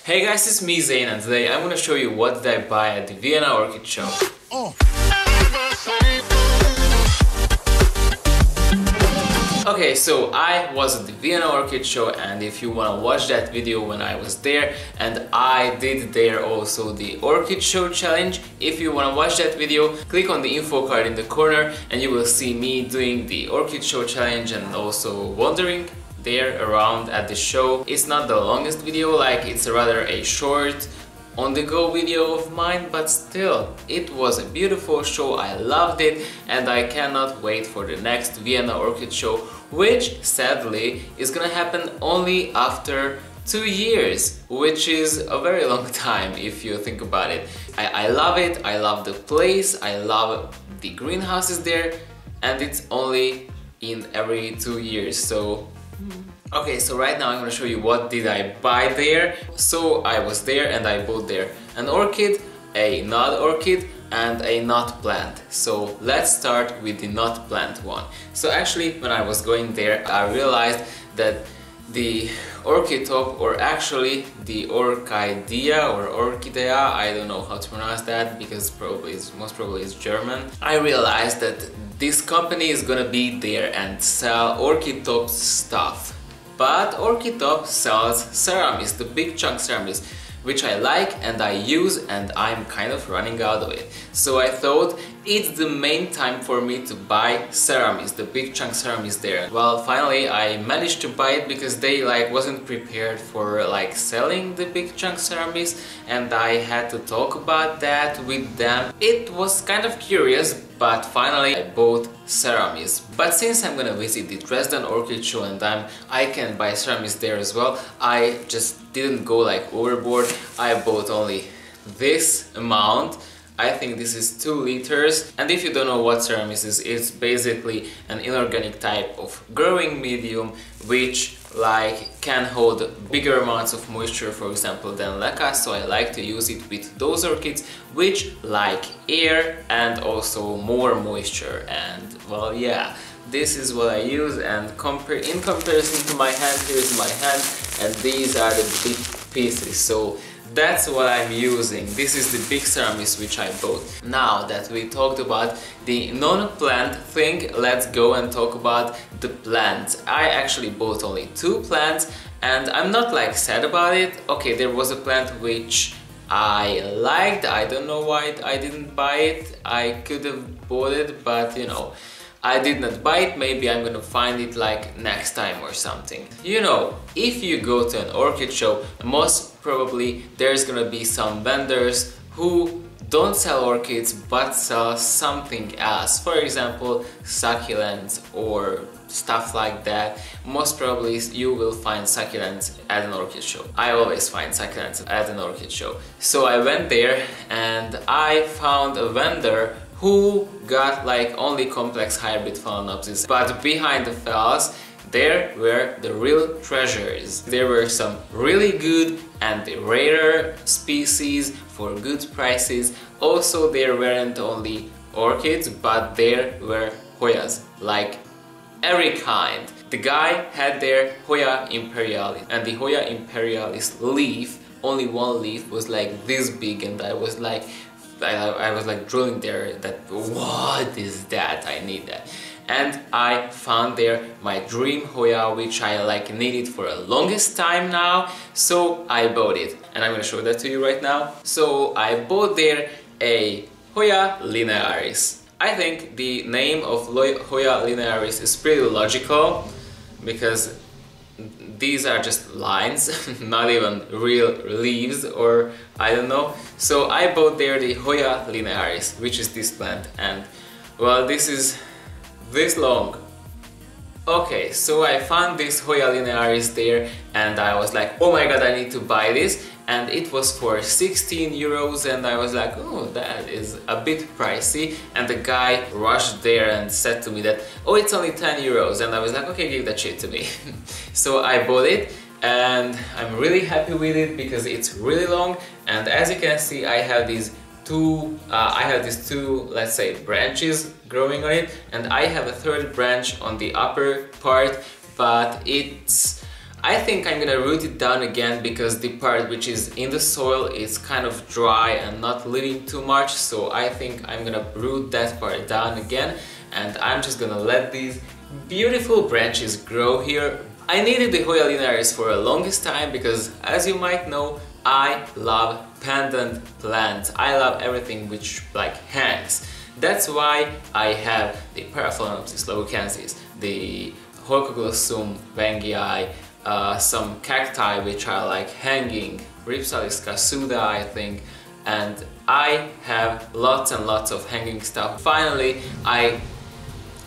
Hey guys, it's me Zain, and today I'm gonna show you what did I buy at the Vienna Orchid Show. Okay, so I was at the Vienna Orchid Show, and if you wanna watch that video when I was there, and I did there also the Orchid Show challenge, if you wanna watch that video, click on the info card in the corner and you will see me doing the Orchid Show challenge and also wandering there around at the show. It's not the longest video, like it's rather a short on-the-go video of mine, but still, it was a beautiful show, I loved it, and I cannot wait for the next Vienna Orchid Show, which sadly is gonna happen only after 2 years, which is a very long time if you think about it. I love it, I love the place, I love the greenhouses there, and it's only in every 2 years, so okay, so right now I'm gonna show you what did I buy there. So I was there and I bought there an orchid, a nut orchid and a nut plant. So let's start with the nut plant one. So actually when I was going there I realized that the orchid top, or actually the orchidea or orchidea, I don't know how to pronounce that because most probably it's German. I realized that this company is gonna be there and sell orchid top stuff. But Orchid Top sells ceramics, the big chunk ceramics, which I like and I use, and I'm kind of running out of it. So I thought it's the main time for me to buy ceramics, the big chunk ceramics there. Well, finally I managed to buy it because they wasn't prepared for selling the big chunk ceramics, and I had to talk about that with them. It was kind of curious, but finally I bought ceramics. But since I'm gonna visit the Dresden Orchid Show and I can buy ceramics there as well, I just didn't go overboard. I bought only this amount. I think this is 2 liters, and if you don't know what ceramics is, it's basically an inorganic type of growing medium which can hold bigger amounts of moisture, for example, than leca, so I like to use it with those orchids which like air and also more moisture. And well, yeah, this is what I use, and in comparison to my hand, here's my hand and these are the big pieces, so that's what I'm using. This is the big ceramics which I bought. Now that we talked about the non-plant thing, let's go and talk about the plants. I actually bought only 2 plants and I'm not sad about it. Okay, there was a plant which I liked, I don't know why I didn't buy it. I could have bought it, but you know, I did not buy it. Maybe I'm gonna find it next time or something. You know, if you go to an orchid show, most probably there's gonna be some vendors who don't sell orchids but sell something else. For example, succulents or stuff like that. Most probably you will find succulents at an orchid show. I always find succulents at an orchid show. So I went there and I found a vendor who got only complex hybrid phalaenopsis, but behind the phals there were the real treasures. There were some really good and rarer species for good prices. Also there weren't only orchids, but there were Hoyas, every kind. The guy had their Hoya imperialis, and the Hoya imperialis leaf, only one leaf was this big, and I was drilling there that what is that, I need that. And I found there my dream Hoya, which I needed for a longest time now, so I bought it and I'm gonna show that to you right now. So I bought there a Hoya linearis. I think the name of Hoya linearis is pretty logical because these are just lines, not even real leaves, or I don't know. So I bought there the Hoya linearis, which is this plant, and well, this is this long. Okay, so I found this Hoya linearis there and I was oh my god, I need to buy this, and it was for 16 euros, and I was oh, that is a bit pricey, and the guy rushed there and said to me that, oh, it's only 10 euros, and I was okay, give that shit to me. So I bought it and I'm really happy with it because it's really long, and as you can see I have these two, let's say, branches growing on it, and I have a third branch on the upper part, but it's I think I'm gonna root it down again because the part which is in the soil is kind of dry and not living too much, so I think I'm gonna root that part down again, and I'm just gonna let these beautiful branches grow here. I needed the Hoya linearis for the longest time because, as you might know, I love pendant plants. I love everything which like hangs. That's why I have the Paraphalaenopsis slovacensis, the Holcoglossum wengii, some cacti which are like hanging, Ripsalis casuda I think, and I have lots and lots of hanging stuff. Finally, I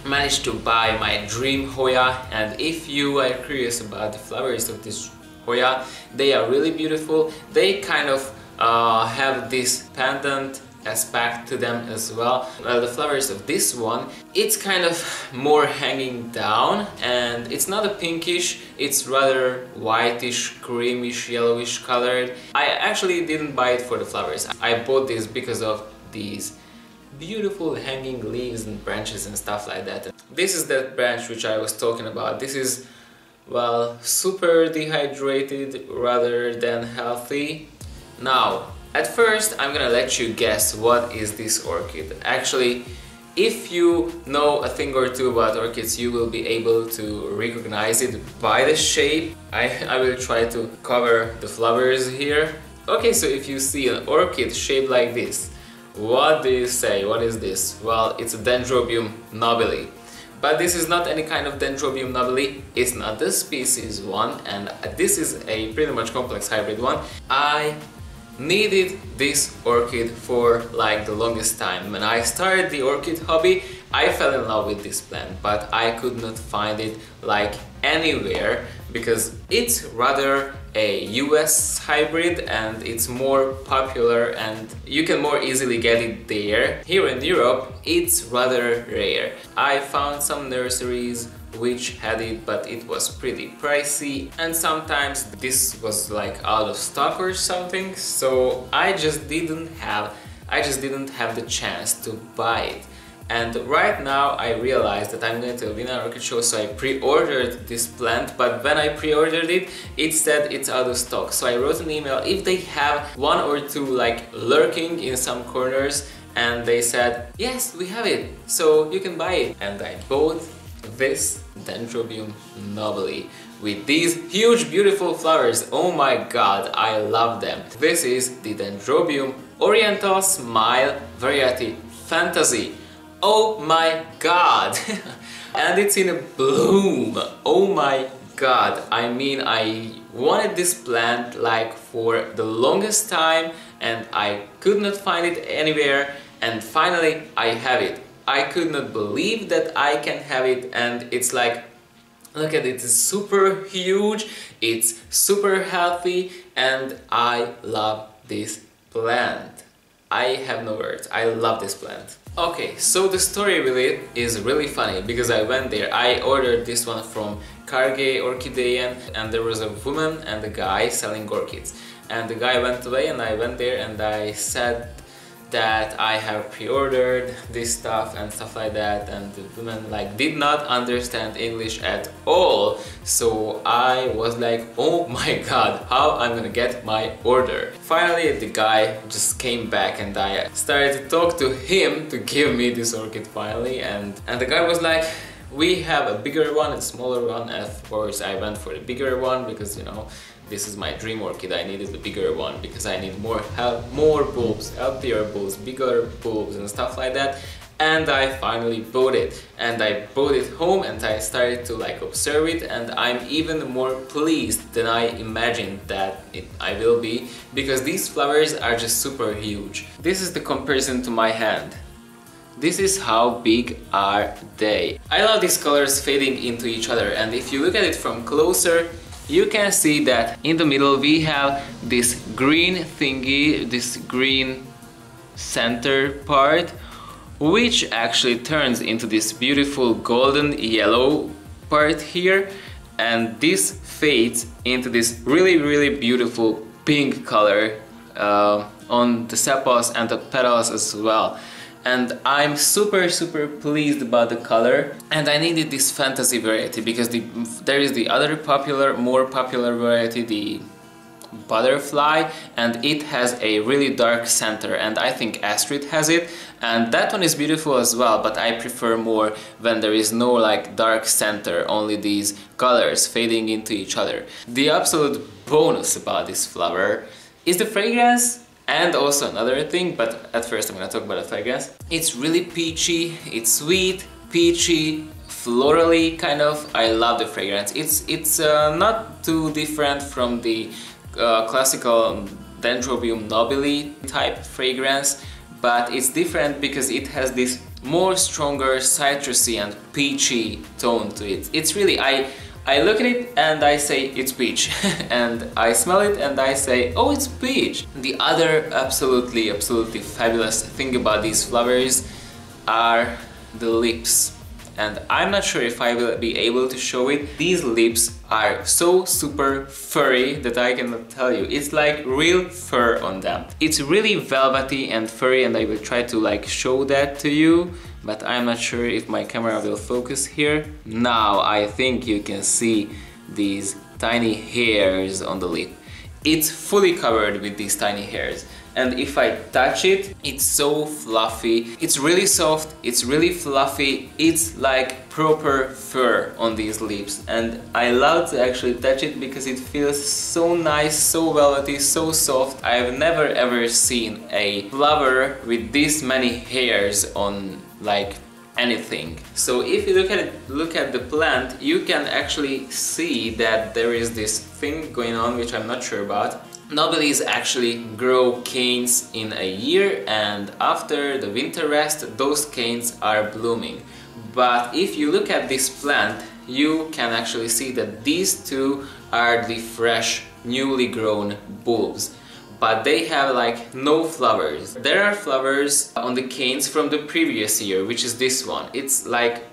managed to buy my Dream Hoya, and if you are curious about the flowers of this Hoya, they are really beautiful. They kind of have this pendant aspect to them as well. The flowers of this one, it's kind of more hanging down, and it's not a pinkish, it's rather whitish, creamish, yellowish colored. I actually didn't buy it for the flowers. I bought this because of these beautiful hanging leaves and branches and stuff like that. This is that branch which I was talking about. This is, well, super dehydrated rather than healthy. Now, at first I'm gonna let you guess what is this orchid. Actually, if you know a thing or two about orchids, you will be able to recognize it by the shape. I will try to cover the flowers here. Okay, so if you see an orchid shaped like this, what do you say? What is this? Well, it's a Dendrobium nobile. But this is not any kind of Dendrobium nobile, it's not the species one, and this is a pretty much complex hybrid one. I needed this orchid for like the longest time. When I started the orchid hobby, I fell in love with this plant, but I could not find it like anywhere because it's rather a US hybrid and it's more popular and you can more easily get it there. Here in Europe, it's rather rare. I found some nurseries which had it, but it was pretty pricey, and sometimes this was like out of stock or something, so I just didn't have the chance to buy it. And right now I realized that I'm going to a Vienna Orchid Show, so I pre-ordered this plant, but when I pre-ordered it, it said it's out of stock. So I wrote an email if they have one or two like lurking in some corners, and they said, yes, we have it, so you can buy it. And I bought this Dendrobium nobile with these huge beautiful flowers. Oh my god, I love them. This is the Dendrobium Oriental Smile Variety Fantasy. Oh my god! And it's in a bloom. Oh my god. I mean, I wanted this plant like for the longest time and I could not find it anywhere, and finally I have it. I could not believe that I can have it, and it's like, look at it, it's super huge, it's super healthy, and I love this plant. I have no words, I love this plant. Okay, so the story with it is really funny because I went there. I ordered this one from Carge Orchidean, and there was a woman and a guy selling orchids. And the guy went away and I went there and I said that I have pre-ordered this stuff and stuff like that, and the woman like did not understand English at all, so I was like, oh my god, how I'm gonna get my order. Finally the guy just came back and I started to talk to him to give me this orchid finally, and the guy was like, we have a bigger one and a smaller one. And of course I went for the bigger one because, you know, this is my dream orchid. I needed the bigger one because I need more bulbs, healthier bulbs, bigger bulbs and stuff like that. And I finally bought it, and I brought it home and I started to like observe it, and I'm even more pleased than I imagined that I will be, because these flowers are just super huge. This is the comparison to my hand. This is how big are they. I love these colors fading into each other, and if you look at it from closer, you can see that in the middle we have this green thingy, this green center part, which actually turns into this beautiful golden yellow part here, and this fades into this really beautiful pink color on the sepals and the petals as well. and I'm super pleased about the color. And I needed this fantasy variety because there is the other more popular variety, the butterfly, and it has a really dark center, and I think Astrid has it, and that one is beautiful as well, but I prefer more when there is no like dark center, only these colors fading into each other. The absolute bonus about this flower is the fragrance, and also another thing, but at first I'm gonna talk about the fragrance. It's really peachy, it's sweet, peachy, florally kind of. I love the fragrance. It's not too different from the classical Dendrobium nobile type fragrance, but it's different because it has this more stronger citrusy and peachy tone to it. It's really, I look at it and I say it's peach and I smell it and I say, oh, it's peach. The other absolutely fabulous thing about these flowers are the lips. And I'm not sure if I will be able to show it. These lips are so super furry that I cannot tell you. It's like real fur on them. It's really velvety and furry, and I will try to like show that to you, but I'm not sure if my camera will focus here. Now I think you can see these tiny hairs on the lip. It's fully covered with these tiny hairs. And if I touch it, it's so fluffy. It's really soft, it's really fluffy. It's like proper fur on these lips. And I love to actually touch it because it feels so nice, so velvety, so soft. I've never ever seen a flower with this many hairs on like anything. So if you look at the plant, you can actually see that there is this thing going on which I'm not sure about. Nobiles actually grow canes in a year, and after the winter rest those canes are blooming. But if you look at this plant, you can actually see that these two are the fresh, newly grown bulbs. But they have like no flowers. There are flowers on the canes from the previous year, which is this one. It's like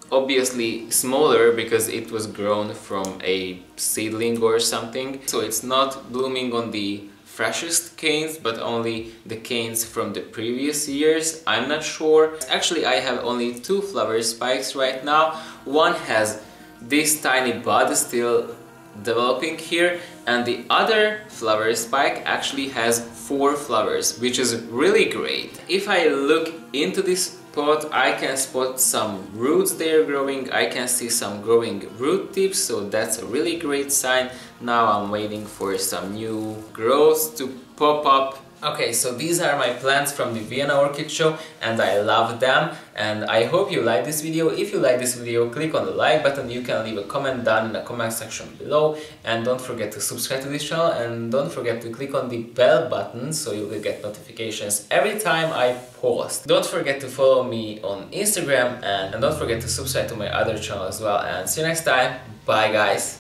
obviously smaller because it was grown from a seedling or something. So it's not blooming on the freshest canes, but only the canes from the previous years. I'm not sure. Actually, I have only 2 flower spikes right now. One has this tiny bud still developing here, and the other flower spike actually has 4 flowers, which is really great. If I look into this pot, I can spot some roots there growing. I can see some growing root tips, so that's a really great sign. Now I'm waiting for some new growths to pop up. Okay, so these are my plants from the Vienna Orchid Show, and I love them, and I hope you like this video. If you like this video, click on the like button. You can leave a comment down in the comment section below, and don't forget to subscribe to this channel, and don't forget to click on the bell button so you will get notifications every time I post. Don't forget to follow me on Instagram, and don't forget to subscribe to my other channel as well, and see you next time. Bye guys!